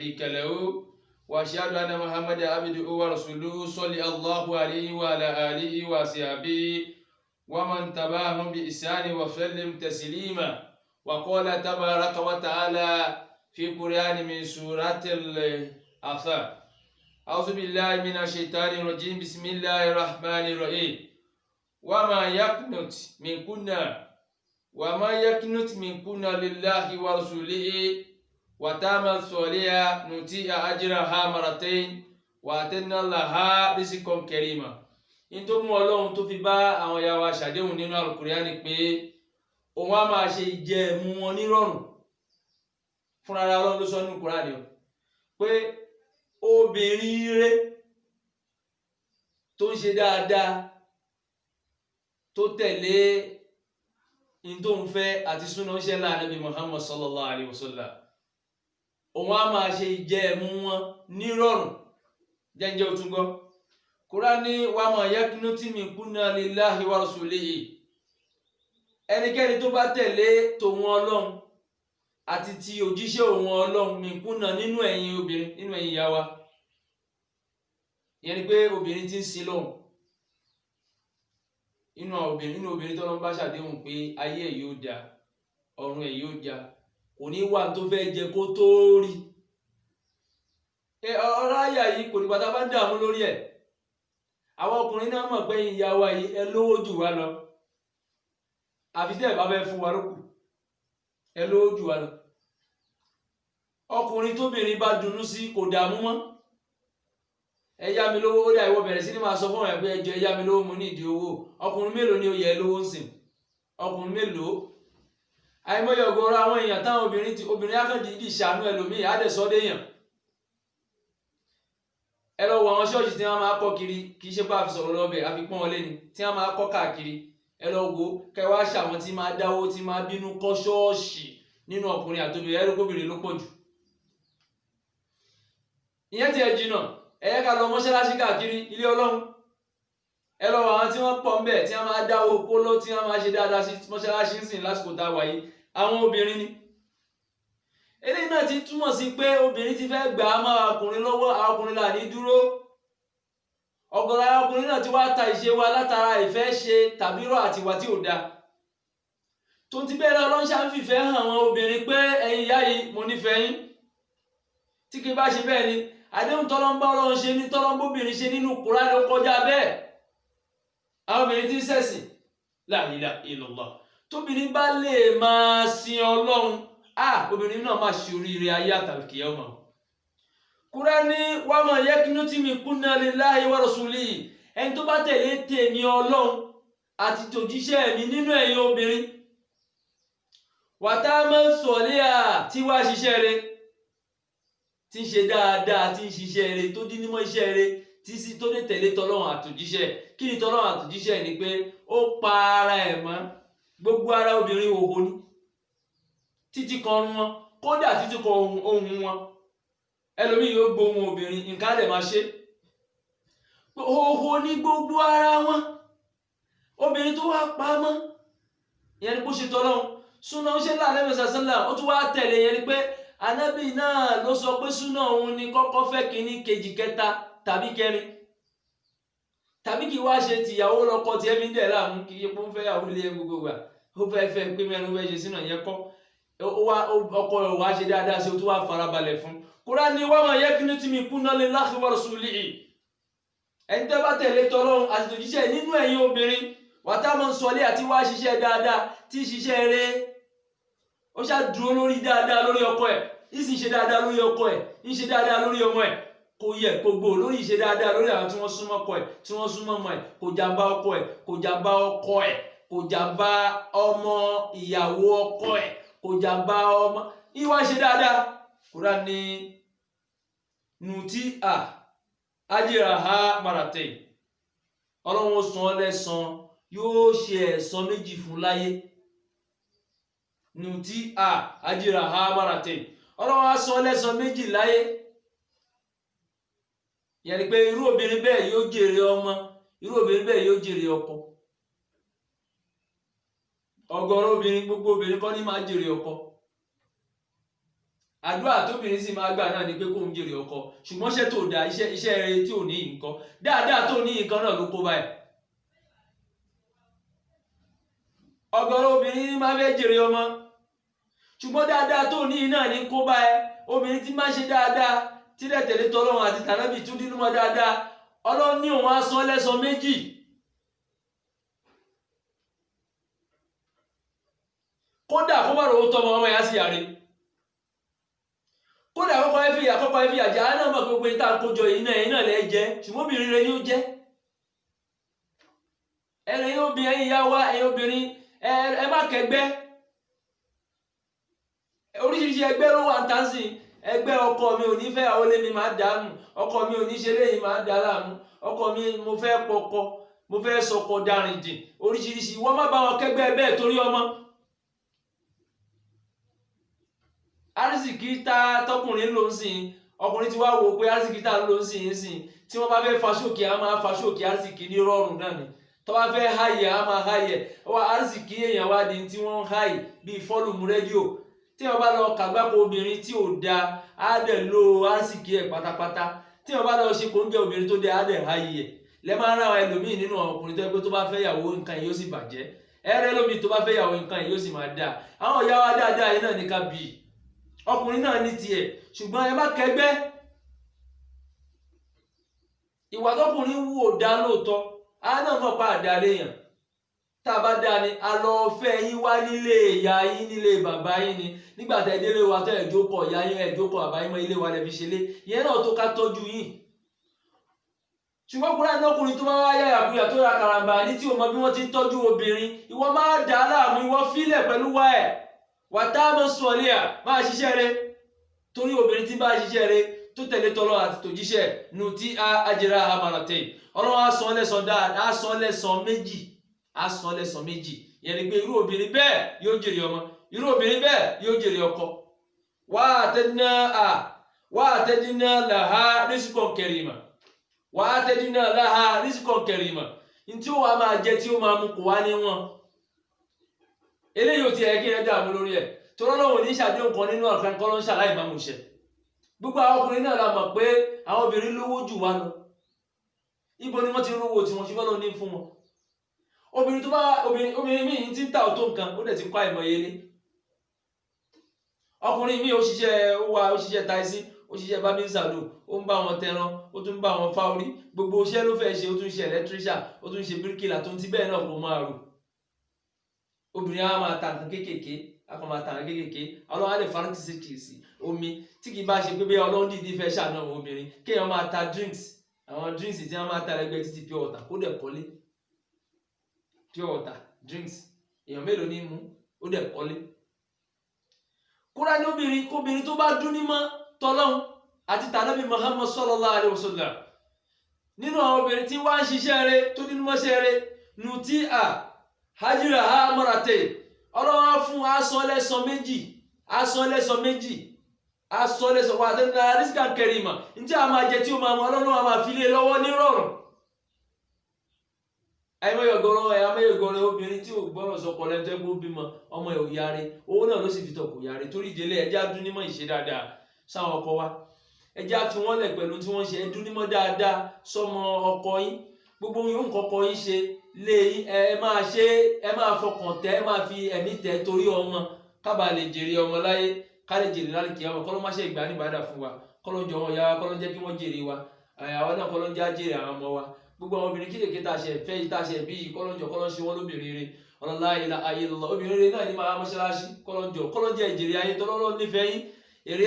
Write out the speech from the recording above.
شريك له وأشهد أن محمدا عبده ورسوله صلى الله عليه وعلى آله وصحبه ومن تبعهم بإحسان وسلم تسليما. وقال تبارك وتعالى في القرآن من سورة الأحزاب: أعوذ بالله من الشيطان الرجيم بسم الله الرحمن الرحيم وما يقنط منكن لله ورسوله وتعمل صالحا نؤتيها أجرها مرتين وأعتدنا لها رزقا كريما. In tó mú Ọlọ́run tó fi bá àwọn ìyá wa ṣàdéhùn nínú Al-Qur'ani pé òun á máa ṣe ìjẹ ẹ̀mú wọn nírọ̀rùn fúnra Ọlọ́run ló sọ nínú Kùránì pé obìnrin rere tó ń ṣe dáadáa tó tẹ̀lé in tó ń fẹ́ àti súnà ń ṣe ńlá Ànábì Muhammad sallallahu alayhi wa sallam, òun á máa ṣe ìjẹ ẹ̀mú wọn nírọ̀rùn. Jẹ́njẹ́ ó tún gbọ́ Kùránì wa ma yaqnutu minkunna lillahi wa rasulihi. Ẹnikẹ́ni tó bá tẹ̀lé tòun Ọlọ́run àti ti òjíṣẹ́ òun Ọlọ́run minkunna nínú ẹ̀yin obìnrin, nínú ẹ̀yin ìyá wa, ìyẹn ni pé obìnrin tí ń sin lọ́hùn, inú obìnrin tó lọ́n bá ṣàdéhùn pé ayé ẹ̀ yóò da, ọ̀run ẹ̀ yóò da, kò ní wà tó fẹ́ jẹ kó tó rí. Ọ̀rọ̀ àyà yìí kò nígbà tá a bá ń dààmú lórí ẹ̀. Àwọn ọkùnrin náà mọ̀ pé ìyá wa yìí ẹ lówó jù wá lọ, àfi tẹ́ ẹ̀ bá fẹ́ fún wa lókù, ẹ lówó jù wá lọ. Ọkùnrin tóbìnrin bá dunnú sí kò dààmú mọ́. Ẹ yá mi lówó, ó dà ìwọ bẹ̀rẹ̀ sí ni máa sọ fún ọ̀rẹ́ pé ẹ jọ̀ọ́ ẹ yá mi lówó, mo ní ìdí owó. Ọkùnrin mélòó ni ó yẹ lówó ń sìn? Ọkùnrin mélòó? Àìmọye ọ̀gọ̀rọ̀ àwọn èèyàn táwọn obìnrin akẹ́dìídì ṣàánú ẹlòmíì á dẹ̀ sọ́dẹ̀ èèyàn. Ẹ lọ wo àwọn ṣọ́ọ̀ṣì tí wọ́n máa kọ́ kiri, kì í ṣe pé a fi sọ̀rọ̀ lọ́bẹ̀, a fi pọ́n wọn lé ni, tí wọ́n máa kọ́ káàkiri. Ẹ lọ wo kẹwàá ṣàwọn tí máa dáwó, tí máa bínú kọ́ ṣọ́ọ̀ṣì nínú ọkùnrin àtòbìnrin, ẹ̀rọ kóbìnrin ló pọ̀ jù. Ìyẹn ti ẹ̀ jìnnà, ẹ yẹ ká lọ mọ́ṣáláṣí káàkiri ilé Ọlọ́run. Ẹ lọ wo àwọn tí wọ́n pọ̀ ń bẹ̀, tí wọ́n máa dáwó kóló, tí wọ́n máa ṣe dáadáa sí mọ́ṣáláṣí ń sìn lásìkò tá a wà yìí, àwọn obìnrin ni. Eléyìí náà ti túmọ̀ sí pé obìnrin ti fẹ́ gbà á máa ọkùnrin lọ́wọ́, àwọn ọkùnrin là ní dúró. Ọ̀gọ̀rọ̀ àwọn ọkùnrin náà ti wá ta ìṣe wa látara ìfẹ́ ṣe tàbí rọ̀ àti ìwà tí ò da. Tó ti bẹ́ẹ̀ náà Ọlọ́run ṣá ń fìfẹ́ hàn àwọn obìnrin pé ẹ̀yin ìyá yìí mo nífẹ̀ẹ́ yín. Tí kì í bá ṣe bẹ́ẹ̀ ni àdéhùn tọ́lọ́mbá Ọlọ́run ṣe ní tọ́lọ́mbóbìnrin ṣe nínú Kùránì ó kọjá bẹ́ẹ̀. Àwọn obìnrin tí ń ṣẹ̀sìn la ilaha illallah, tóbìnrin bá lè máa sin Ọlọ́run, obìnrin náà máa ṣe oríire ayé àtàlùkìyámà. Kùránì wa ma yaqnutu minkunna lillahi wa rasulihi. Ẹni tó bá tẹ̀lé tèmi Ọlọ́run àti tòjíṣẹ́ mi nínú ẹ̀yin obìnrin, wa ta'mal saliha, tí wá ṣiṣẹ́ rẹ̀, tí ń ṣe dáadáa, tí ń ṣiṣẹ́ rẹ̀, tó dín nímọ̀ iṣẹ́ rẹ̀, tó dé tẹ̀lé tọ́lọ́run àtòjíṣẹ́. Kí ni tọ́lọ́run àtòjíṣẹ́ ni pé ó pa ara ẹ̀ mọ́. Gbogbo ara obìnrin òhò ni, títí kan ọrùn wọn, kódà títí kan ohùn wọn. Ẹlòmíì yóò gbóhùn obìnrin, nǹkan lè máa ṣe. Òhò ní gbogbo ara wọn. Obìnrin tó wá pa mọ́, ìyẹn ni bó ṣe tọ́lọ́run. Súnà ń ṣe láàrin ẹ̀sàsánlá, ó tún wá tẹ̀lé, ìyẹn ni pé Ànábì náà ló sọ pé súnà òun ni kọ́kọ́ fẹ́ kíní, kejì, kẹta tàbí kẹrin. Tàbí kí wá ṣe tìyàwó lọ́kọ tí ẹbí ń dẹ̀ láàmú, kí iye pọ́n fẹ́ yàwó ilé gbogbo gbà. Ó fẹ́ pé mẹ́rin fẹ́ ṣe sínú ìyẹn kọ́. Ọkọ rẹ̀ wá ṣe dáadáa sí, ó tún wá farabalẹ̀ fún. Kùránì wa ma yaqnutu minkunna lillahi wa rasulihi. Ẹni tẹ́ bá tẹ̀lé tọ́lọ́run àti tòjíṣẹ́ nínú ẹ̀yin obìnrin, wa ta'mal saliha àti wá ṣiṣẹ́ dáadáa, tí ṣiṣẹ́ rẹ̀ ó ṣá dúró lórí dáadáa lórí ọkọ ẹ̀, ìsìn ṣe dáadáa lórí ọkọ ẹ̀, ń ṣe dáadáa lórí ọmọ ẹ̀, kò yẹ kó gbò lórí ìṣe dáadáa lórí àwọn tí wọ́n súnmọ́ ọkọ ẹ̀, tí wọ́n súnmọ́ ọmọ ẹ̀, kò jàmbá ọkọ ẹ̀, kò jàmbá ọkọ ẹ̀, kò jàmbá ọmọ ìyàwó ọkọ ẹ̀, kò jàmbá ọmọ, ìwà ṣe dáadáa. Kùránì nutiha ajraha maratayn. Ọlọ́run ó san lẹ́san, yóò ṣe ẹ̀san méjì fún láyé. Nutiha ajraha maratayn. Ọlọ́run á san lẹ́san méjì láyé. Ìyẹn ni pé irú obìnrin bẹ́ẹ̀ yóò jèrè ọmọ, irú obìnrin bẹ́ẹ̀ yóò jèrè ọkọ. Ọ̀gọ̀rọ̀ obìnrin, gbogbo obìnrin kọ́ ní máa jèrè ọkọ. àdúrà tóbìnrin sì máa gbà náà ni pé kó ń jèrè ọkọ ṣùgbọ́n iṣẹ́ tó dáa iṣẹ́ rere tí ò ní nǹkan dáadáa tó ní nǹkan náà ló kó báyìí. ọ̀gọ̀rọ̀ obìnrin máa fẹ́ jèrè ọmọ ṣùgbọ́n dáadáa tó ní náà ní kó báyìí. obìnrin tí máa ṣe dáadáa tí dẹ̀ tẹ̀lé tọ́lọ́run àti tànábì tún dínú mọ́ dáadáa Ọlọ́run ní òun á san lẹ́san méjì. kódà kó bá rówó tọmọ ọmọ yá sí yàrá kódà kọ́kọ́ ẹ fìyà jẹ́ àánà mọ̀ gbogbo ìta àkójọ yìí náà lẹ́ jẹ́ ṣùgbọ́n obìnrin rẹ ni ó jẹ́. ẹ̀yin obìnrin ẹ̀yin ìyá wa ẹ̀yin obìnrin ẹ má kẹgbẹ́. oríṣiríṣi ẹgbẹ́ ló wà ń tán sí ẹgbẹ́ ọkọ mi ò ní fẹ́ àwọn olè mi máa dànù ọkọ mi ò ní ṣe léyìn máa dà láàmú ọkọ mi mo fẹ́ pọkọ mo fẹ́ sọkọ darìndìn oríṣiríṣi wọ́n má bá wọn kẹgbẹ́ bẹ́ẹ̀ torí ọmọ. arísìkí tá tọkùnrin ló ń sìn ọkùnrin ti wá wò pé arísìkí tá ló ń sìn tí wọ́n bá fẹ́ faṣókè á máa faṣókè arísìkí ní rọrùn náà ni tó bá fẹ́ háyè á máa háyè arísìkí èèyàn wá di tí wọ́n ń háyè bíi fọ́lùmù rédíò tí wọ́n bá lọ kàgbákò obìnrin tí ò da á dẹ̀ lo arísìkí ẹ̀ pátápátá tí wọ́n bá lọ ṣe kóńgẹ́ obìnrin tó dé á dẹ̀ háyè ẹ̀ lẹ́ máa ń ra àwọn ẹlòmíì nínú àwọn ọkùnrin tó yẹ pé tó bá fẹ́ yàwó nǹkan yìí yóò sì bàjẹ́ ẹ̀rẹ́ lómi tó bá fẹ́ yàwó nǹkan yìí yóò sì máa dáa àwọn ìyá wa dáadáa yìí náà ní ká bì í ọkùnrin náà ní tiẹ̀ ṣùgbọ́n ẹ má kẹgbẹ́. ìwà tọkùnrin wù ó dá lóòótọ́ á náà mọ̀ pa àdá léèyàn tá a bá dá ni a lọ fẹ́ yín wá nílé ìyá yín nílé bàbá yín ni nígbà tẹ́ délé wa tẹ́ ẹ̀jókòó ìyá yín ẹ̀jókòó bàbá yín mọ́ ilé wa lẹ́ fi ṣe lé ìyẹn náà tó ká tọ́jú yín. ṣùgbọ́n kúrẹ́ ọkùnrin tó máa wá yàyàkuyà tó ra karambà ní tí o mọ bí wọ́n ti ń tọ́jú obìnrin ìwọ máa dà á láàmú ìwọ fílẹ̀ pẹ̀lú wa ẹ̀ wàtáàmù sọ̀lẹ́à máa ṣiṣẹ́ rẹ torí obìnrin tí bá ṣiṣẹ́ rẹ tó tẹ̀lé tọ́lọ́ àti tòjíṣẹ́ nù tí a ajẹ́ra amarate ọlọ́run á san lẹ́san dáadáa á san lẹ́san méjì yẹn ni pé irú obìnrin bẹ́ẹ̀ yóò jèrè ọmọ irú obìnrin bẹ́ẹ̀ yóò jèrè ọkọ. wà á tẹ́dínà làhá rísíkọ̀ kẹrìmà ntí ó wà máa jẹ tí ó máa mú kó wá níwọ̀n eléyìí ò ti ẹ̀ kí ẹ dààmú lórí ẹ̀ tọ́lọ́ lọ́wọ́ ní ṣàdéhùn kan nínú àfẹ́ kọ́ ló ń ṣàlàyé máa mú ṣẹ. gbogbo àwọn ọkùnrin náà la mọ̀ pé àwọn obìnrin lówó jù wá lọ ibo ni wọ́n ti rówó tí wọ́n ṣe fọ́lọ́ ní fún wọn. obìnrin míì ti ń ta ọ̀tọ̀ nǹkan ó dẹ̀ ti kọ́ àìmọ̀ yẹlé. ọkùnrin míì ó ṣiṣẹ́ taisí ó ṣiṣẹ́ bábí sàlù ó ń bá wọn tẹran ó tún ń bá wọn fá orí gbogbo iṣẹ́ ló fẹ́ ṣe ó tún ṣe ẹlẹ́tíríṣà ó tún ṣe bíríkìlà tó ń ti bẹ́ẹ̀ náà kó máa rò. obìnrin á máa ta nǹkan kéékèèké ọlọ́run á lè fara ti ṣe kìsì omi tí kì í bá ṣe pé bí ọlọ́run dìde fẹ́ ṣàánú àwọn obìnrin kéèyàn máa ta drinks àwọn drinks tí wọ́n máa ta lẹ́gbẹ̀ẹ́ títí pure water kó dẹ̀ kọ́lé pure water drinks èèyàn mélòó ní mú ó dẹ̀ kọ́lé. kúrá ní kóbìnrin tó bá dún ní mọ́ tọ́lọ́hún àti tànábì Muhammad sallallahu alaihi wasallam nínú àwọn obìnrin tí wọ́n á ń ṣiṣẹ́ rẹ̀ tó nínú mọ́ṣẹ́ rẹ̀ nù tí hajira ha mọ́rate ọlọ́wọ́ fún aṣọ lẹ́san méjì wà tẹ́lẹ̀ rísíkà kẹrìmà ní tí a máa jẹ tí ó máa mọ ọlọ́run a máa fi lé lọ́wọ́ ní rọrùn. àìmọyọgọrọ obìnrin tí ò gbọ́rọ̀ sọkọ lẹ́tọ́ ẹgbẹ́ bímọ ọmọ ẹ̀ ò yáre owó náà ló sì fi tọkù yáre torí ìdílé ẹjẹ́ adúnímọ̀ ìṣe dáadáa sáwọn ọkọ wa ẹjẹ́ á fi wọ́n lẹ̀ pẹ̀lú tí wọ́n ṣe ẹdúnímọ̀ dáadáa sọmọ ọkọ yín gbogbo yóò nǹkan kọ yín ṣe lé ẹ máa fọkàn tẹ ẹ máa fi ẹ̀mí tẹ torí ọmọ kábà lè jèrè ọmọ láyé ká lè jèrè láti kí ọmọ kọ́lọ́ má ṣe ìgbà níbàdà fún wa kọ́lọ́ jọ wọn ya wa kọ́lọ́ jẹ́ kí wọ́n jèrè wa àwọn náà kọ́lọ́ jẹ́ àjèrè àwọn ọmọ wa gbogbo àwọn obìnrin kéékèèké tá a ṣe fẹ́ yìí tá a ṣe bí yìí kọ́lọ́ jọ kọ́lọ́ ṣe wọ́n lóbìnrin rere ọlọ́lá ilà ayé lọ́lọ́ obìnrin rere náà ní máa mọ́ṣáláṣí kọ́lọ́ jọ kọ́lọ́ jẹ́ ìjèrè ayé tọ́lọ́lọ́ nífẹ̀ẹ́ yín èrè